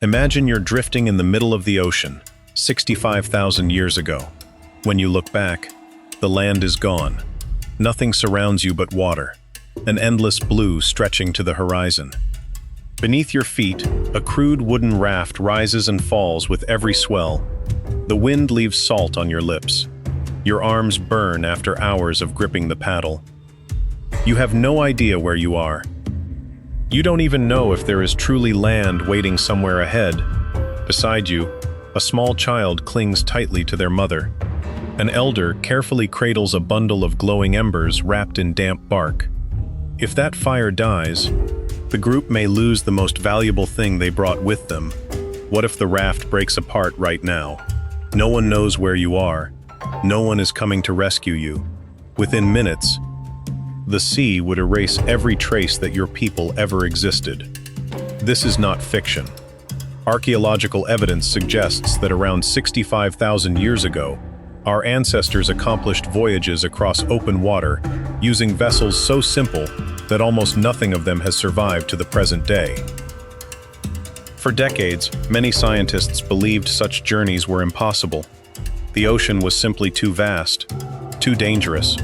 Imagine you're drifting in the middle of the ocean, 65,000 years ago. When you look back, the land is gone. Nothing surrounds you but water, an endless blue stretching to the horizon. Beneath your feet, a crude wooden raft rises and falls with every swell. The wind leaves salt on your lips. Your arms burn after hours of gripping the paddle. You have no idea where you are. You don't even know if there is truly land waiting somewhere ahead. Beside you, a small child clings tightly to their mother. An elder carefully cradles a bundle of glowing embers wrapped in damp bark. If that fire dies, the group may lose the most valuable thing they brought with them. What if the raft breaks apart right now? No one knows where you are. No one is coming to rescue you. Within minutes, the sea would erase every trace that your people ever existed. This is not fiction. Archaeological evidence suggests that around 65,000 years ago, our ancestors accomplished voyages across open water using vessels so simple that almost nothing of them has survived to the present day. For decades, many scientists believed such journeys were impossible. The ocean was simply too vast, too dangerous,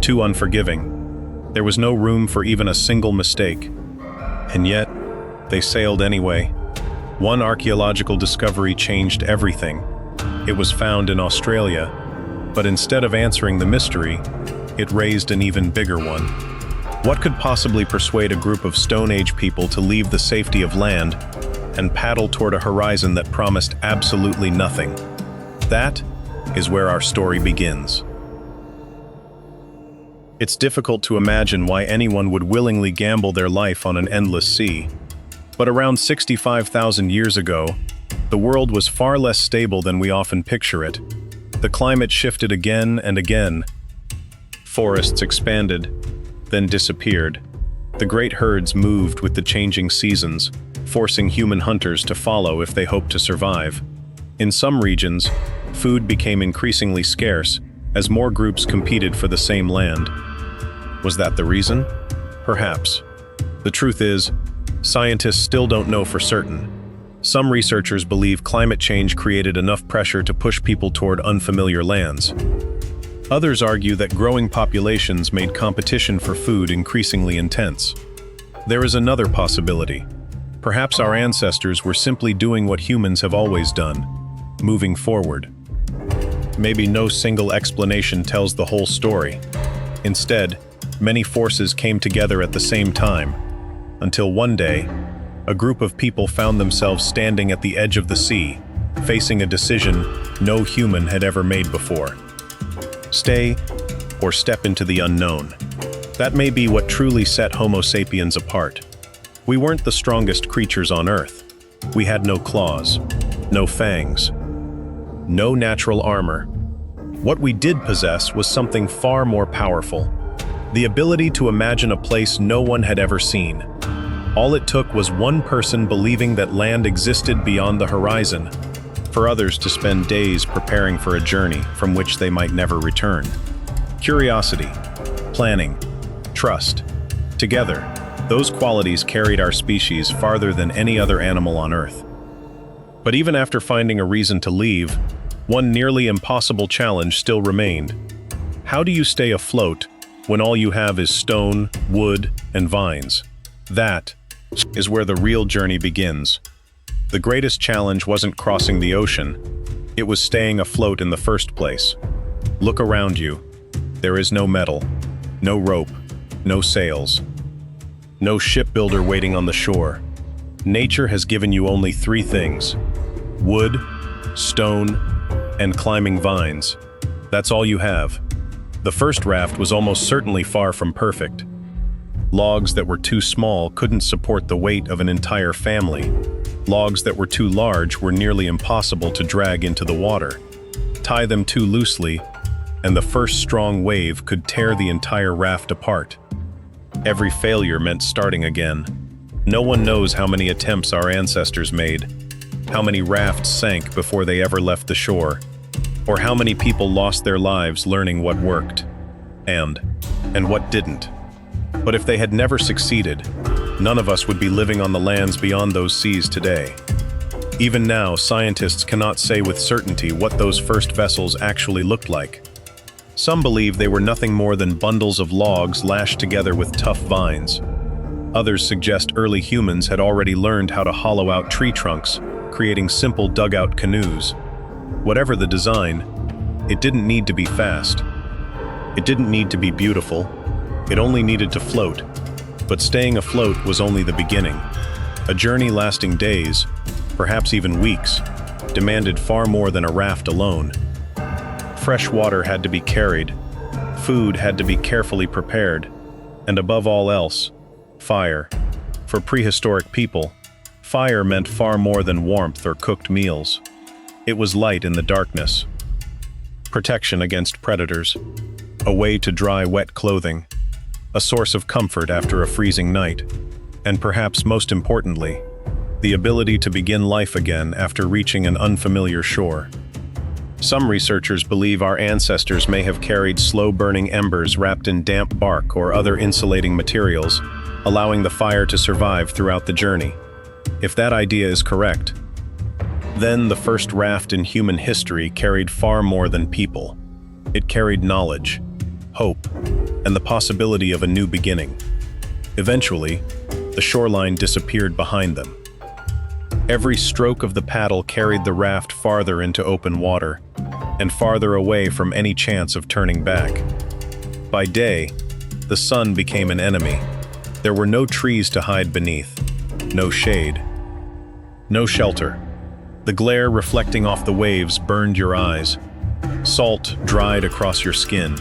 too unforgiving. There was no room for even a single mistake. And yet, they sailed anyway. One archaeological discovery changed everything. It was found in Australia, but instead of answering the mystery, it raised an even bigger one. What could possibly persuade a group of Stone Age people to leave the safety of land and paddle toward a horizon that promised absolutely nothing? That is where our story begins. It's difficult to imagine why anyone would willingly gamble their life on an endless sea. But around 65,000 years ago, the world was far less stable than we often picture it. The climate shifted again and again. Forests expanded, then disappeared. The great herds moved with the changing seasons, forcing human hunters to follow if they hoped to survive. In some regions, food became increasingly scarce as more groups competed for the same land. Was that the reason? Perhaps. The truth is, scientists still don't know for certain. Some researchers believe climate change created enough pressure to push people toward unfamiliar lands. Others argue that growing populations made competition for food increasingly intense. There is another possibility. Perhaps our ancestors were simply doing what humans have always done, moving forward. Maybe no single explanation tells the whole story. Instead, many forces came together at the same time, until one day, a group of people found themselves standing at the edge of the sea, facing a decision no human had ever made before. Stay or step into the unknown. That may be what truly set Homo sapiens apart. We weren't the strongest creatures on Earth. We had no claws, no fangs, no natural armor. What we did possess was something far more powerful: the ability to imagine a place no one had ever seen. All it took was one person believing that land existed beyond the horizon, for others to spend days preparing for a journey from which they might never return. Curiosity, planning, trust. Together, those qualities carried our species farther than any other animal on Earth. But even after finding a reason to leave, one nearly impossible challenge still remained. How do you stay afloat when all you have is stone, wood, and vines? That is where the real journey begins. The greatest challenge wasn't crossing the ocean. It was staying afloat in the first place. Look around you. There is no metal, no rope, no sails, no shipbuilder waiting on the shore. Nature has given you only three things: wood, stone, and climbing vines. That's all you have. The first raft was almost certainly far from perfect. Logs that were too small couldn't support the weight of an entire family. Logs that were too large were nearly impossible to drag into the water. Tie them too loosely, and the first strong wave could tear the entire raft apart. Every failure meant starting again. No one knows how many attempts our ancestors made, how many rafts sank before they ever left the shore, or how many people lost their lives learning what worked, and what didn't. But if they had never succeeded, none of us would be living on the lands beyond those seas today. Even now, scientists cannot say with certainty what those first vessels actually looked like. Some believe they were nothing more than bundles of logs lashed together with tough vines. Others suggest early humans had already learned how to hollow out tree trunks, creating simple dugout canoes. Whatever the design, it didn't need to be fast. It didn't need to be beautiful. It only needed to float. But staying afloat was only the beginning. A journey lasting days, perhaps even weeks, demanded far more than a raft alone. Fresh water had to be carried, food had to be carefully prepared, and above all else, fire. For prehistoric people, fire meant far more than warmth or cooked meals. It was light in the darkness, protection against predators, a way to dry wet clothing, a source of comfort after a freezing night, and perhaps most importantly, the ability to begin life again after reaching an unfamiliar shore. Some researchers believe our ancestors may have carried slow-burning embers wrapped in damp bark or other insulating materials, allowing the fire to survive throughout the journey. If that idea is correct, then the first raft in human history carried far more than people. It carried knowledge, hope, and the possibility of a new beginning. Eventually, the shoreline disappeared behind them. Every stroke of the paddle carried the raft farther into open water, and farther away from any chance of turning back. By day, the sun became an enemy. There were no trees to hide beneath, no shade, no shelter. The glare reflecting off the waves burned your eyes. Salt dried across your skin.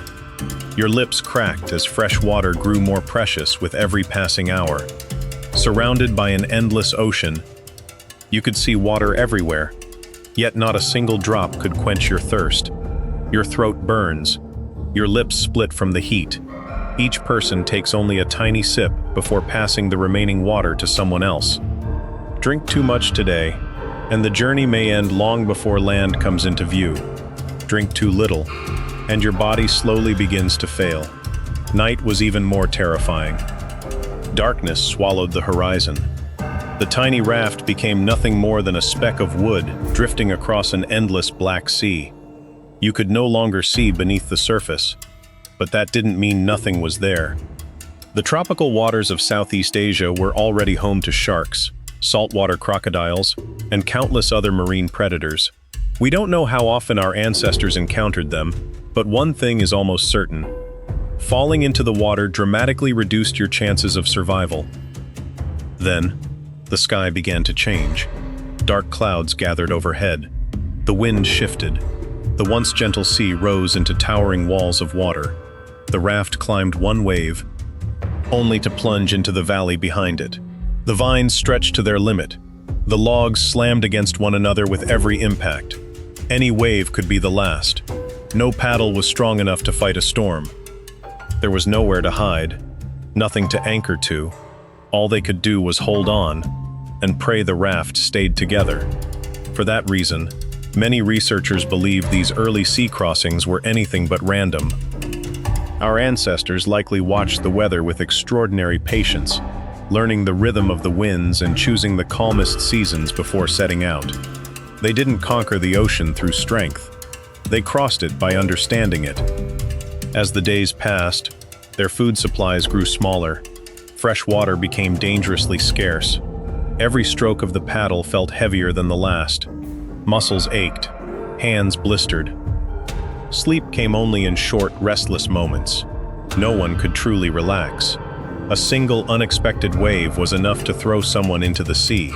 Your lips cracked as fresh water grew more precious with every passing hour. Surrounded by an endless ocean, you could see water everywhere, yet not a single drop could quench your thirst. Your throat burns. Your lips split from the heat. Each person takes only a tiny sip before passing the remaining water to someone else. Drink too much today, and the journey may end long before land comes into view. Drink too little, and your body slowly begins to fail. Night was even more terrifying. Darkness swallowed the horizon. The tiny raft became nothing more than a speck of wood drifting across an endless black sea. You could no longer see beneath the surface, but that didn't mean nothing was there. The tropical waters of Southeast Asia were already home to sharks, saltwater crocodiles, and countless other marine predators. We don't know how often our ancestors encountered them, but one thing is almost certain. Falling into the water dramatically reduced your chances of survival. Then, the sky began to change. Dark clouds gathered overhead. The wind shifted. The once gentle sea rose into towering walls of water. The raft climbed one wave, only to plunge into the valley behind it. The vines stretched to their limit. The logs slammed against one another with every impact. Any wave could be the last. No paddle was strong enough to fight a storm. There was nowhere to hide, nothing to anchor to. All they could do was hold on and pray the raft stayed together. For that reason, many researchers believe these early sea crossings were anything but random. Our ancestors likely watched the weather with extraordinary patience, learning the rhythm of the winds and choosing the calmest seasons before setting out. They didn't conquer the ocean through strength. They crossed it by understanding it. As the days passed, their food supplies grew smaller. Fresh water became dangerously scarce. Every stroke of the paddle felt heavier than the last. Muscles ached, hands blistered. Sleep came only in short, restless moments. No one could truly relax. A single unexpected wave was enough to throw someone into the sea.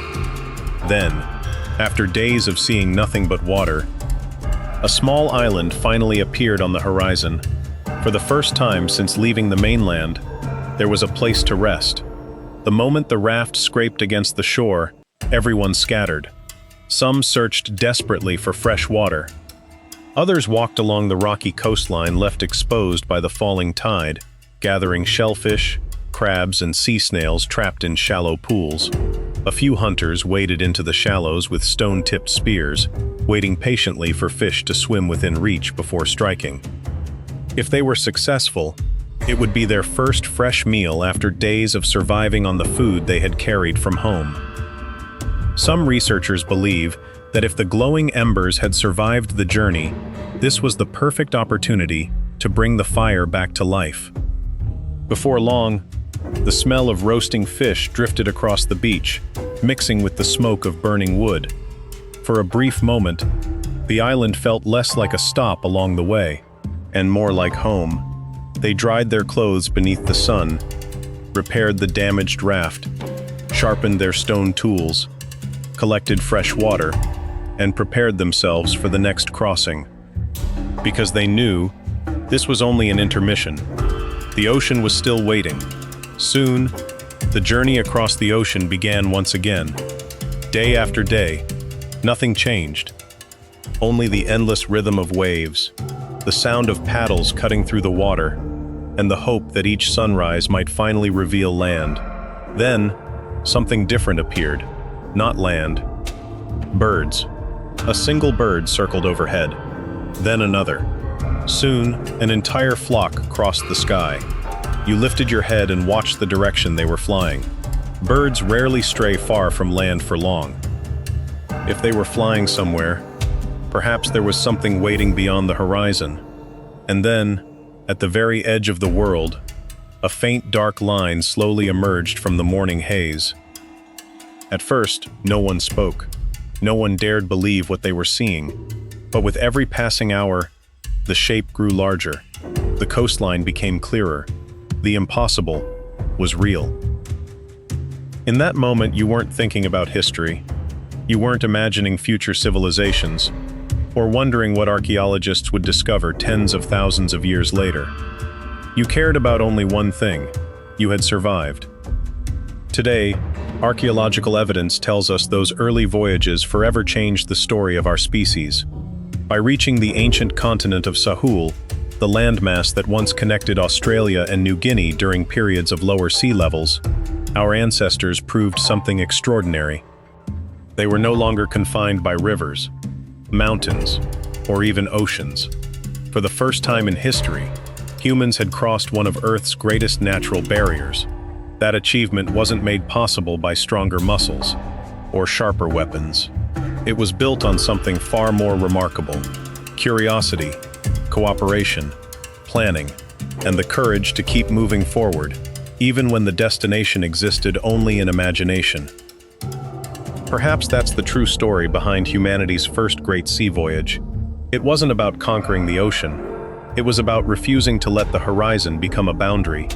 Then, after days of seeing nothing but water, a small island finally appeared on the horizon. For the first time since leaving the mainland, there was a place to rest. The moment the raft scraped against the shore, everyone scattered. Some searched desperately for fresh water. Others walked along the rocky coastline left exposed by the falling tide, gathering shellfish, crabs, and sea snails trapped in shallow pools. A few hunters waded into the shallows with stone-tipped spears, waiting patiently for fish to swim within reach before striking. If they were successful, it would be their first fresh meal after days of surviving on the food they had carried from home. Some researchers believe that if the glowing embers had survived the journey, this was the perfect opportunity to bring the fire back to life. Before long, the smell of roasting fish drifted across the beach, mixing with the smoke of burning wood. For a brief moment, the island felt less like a stop along the way, and more like home. They dried their clothes beneath the sun, repaired the damaged raft, sharpened their stone tools, collected fresh water, and prepared themselves for the next crossing. Because they knew this was only an intermission. The ocean was still waiting. Soon, the journey across the ocean began once again. Day after day, nothing changed. Only the endless rhythm of waves, the sound of paddles cutting through the water, and the hope that each sunrise might finally reveal land. Then, something different appeared. Not land. Birds. A single bird circled overhead. Then another. Soon, an entire flock crossed the sky. You lifted your head and watched the direction they were flying. Birds rarely stray far from land for long. If they were flying somewhere, perhaps there was something waiting beyond the horizon. And then, at the very edge of the world, a faint dark line slowly emerged from the morning haze. At first, no one spoke. No one dared believe what they were seeing. But with every passing hour, the shape grew larger. The coastline became clearer. The impossible was real. In that moment, you weren't thinking about history. You weren't imagining future civilizations, or wondering what archaeologists would discover tens of thousands of years later. You cared about only one thing: you had survived. Today, archaeological evidence tells us those early voyages forever changed the story of our species. By reaching the ancient continent of Sahul, the landmass that once connected Australia and New Guinea during periods of lower sea levels, our ancestors proved something extraordinary. They were no longer confined by rivers, mountains, or even oceans. For the first time in history, humans had crossed one of Earth's greatest natural barriers. That achievement wasn't made possible by stronger muscles or sharper weapons. It was built on something far more remarkable: curiosity, cooperation, planning, and the courage to keep moving forward, even when the destination existed only in imagination. Perhaps that's the true story behind humanity's first great sea voyage. It wasn't about conquering the ocean. It was about refusing to let the horizon become a boundary,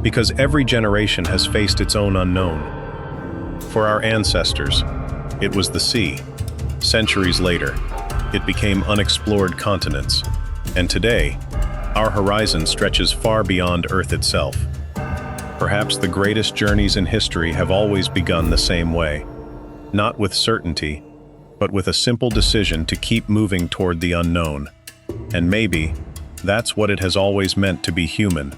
because every generation has faced its own unknown. For our ancestors, it was the sea. Centuries later, it became unexplored continents. And today, our horizon stretches far beyond Earth itself. Perhaps the greatest journeys in history have always begun the same way. Not with certainty, but with a simple decision to keep moving toward the unknown. And maybe, that's what it has always meant to be human.